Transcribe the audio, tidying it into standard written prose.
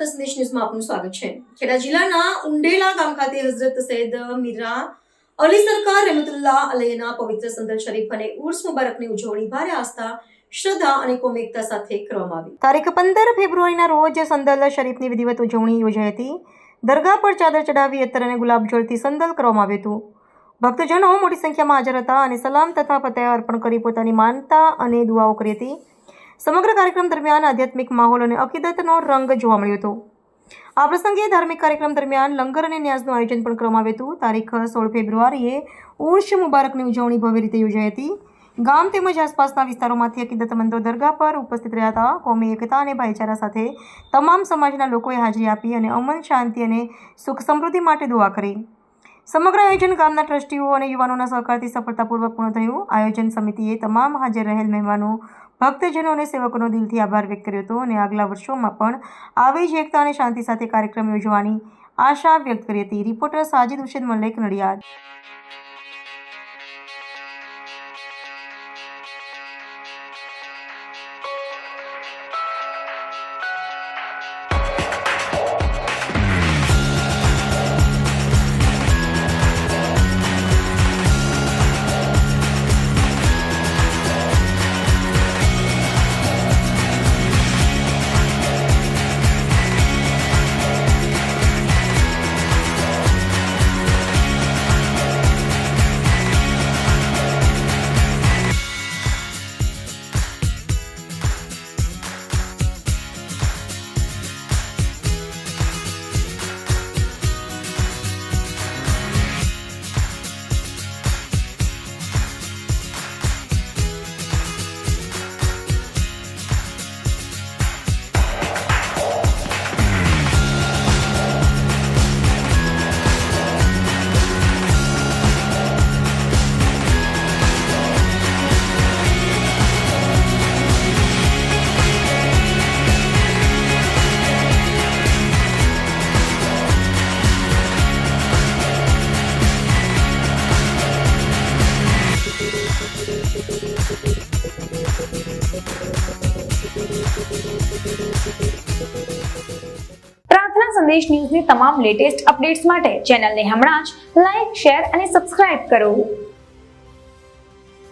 પ્રાર્થના સંદેશ ન્યૂઝમાં આપનું સ્વાગત છે। ખેડા જિલ્લાના ઉંડેલા ગામ ખાતે હઝરત સૈયદ મીરા અલી સરકાર રહેમતુલ્લાહ અલૈહના પવિત્ર સંદલ શરીફ અને ઉર્સ મુબારકની ઉજવણી ભારે આસ્થા, શ્રદ્ધા અને કોમિકતા સાથે કરવામાં આવી। તારીખ 15 ફેબ્રુઆરીના રોજ સંદલ શરીફની વિધિવત ઉજવણી યોજાઈ હતી। દરગાહ પર ચાદર ચડાવી અત્તર અને ગુલાબ જળથી સંદલ કરવામાં આવ્યું હતું। ભક્તજનો મોટી સંખ્યામાં હાજર હતા અને સલામ તથા ફતેહ અર્પણ કરી પોતાની માનતા અને દુઆઓ કરી હતી। સમગ્ર કાર્યક્રમ દરમિયાન આધ્યાત્મિક માહોલ અને અકીદતનો રંગ જોવા મળ્યો હતો। આ પ્રસંગે ધાર્મિક કાર્યક્રમ દરમિયાન લંગર અને ન્યાઝનું આયોજન પણ કરવામાં આવ્યું હતું। તારીખ 16 ફેબ્રુઆરીએ ઉર્સ મુબારકની ઉજવણી ભવ્ય રીતે યોજાઈ હતી। ગામ તેમજ આસપાસના વિસ્તારોમાંથી અકીદતમંદો દરગાહ પર ઉપસ્થિત રહ્યા હતા। કોમી એકતા અને ભાઈચારા સાથે તમામ સમાજના લોકોએ હાજરી આપી અને અમન, શાંતિ અને સુખ સમૃદ્ધિ માટે દુઆ કરી। સમગ્ર આયોજન ગામના ટ્રસ્ટીઓ અને યુવાનોના સહકારથી સફળતાપૂર્વક પૂર્ણ થયું। આયોજન સમિતિએ તમામ હાજર રહેલ મહેમાનો, ભક્તજનો અને સેવકોનો દિલથી આભાર વ્યક્ત કર્યો હતો અને આગલા વર્ષોમાં પણ આવી જ એકતા અને શાંતિ સાથે કાર્યક્રમ યોજવાની આશા વ્યક્ત કરી હતી। રિપોર્ટર સાજિદ હુસેન મલેક, નડિયાદ। પ્રાર્થના સંદેશ ન્યૂઝની તમામ લેટેસ્ટ અપડેટ્સ માટે ચેનલને હમણાં જ લાઈક, શેર અને સબસ્ક્રાઇબ કરો।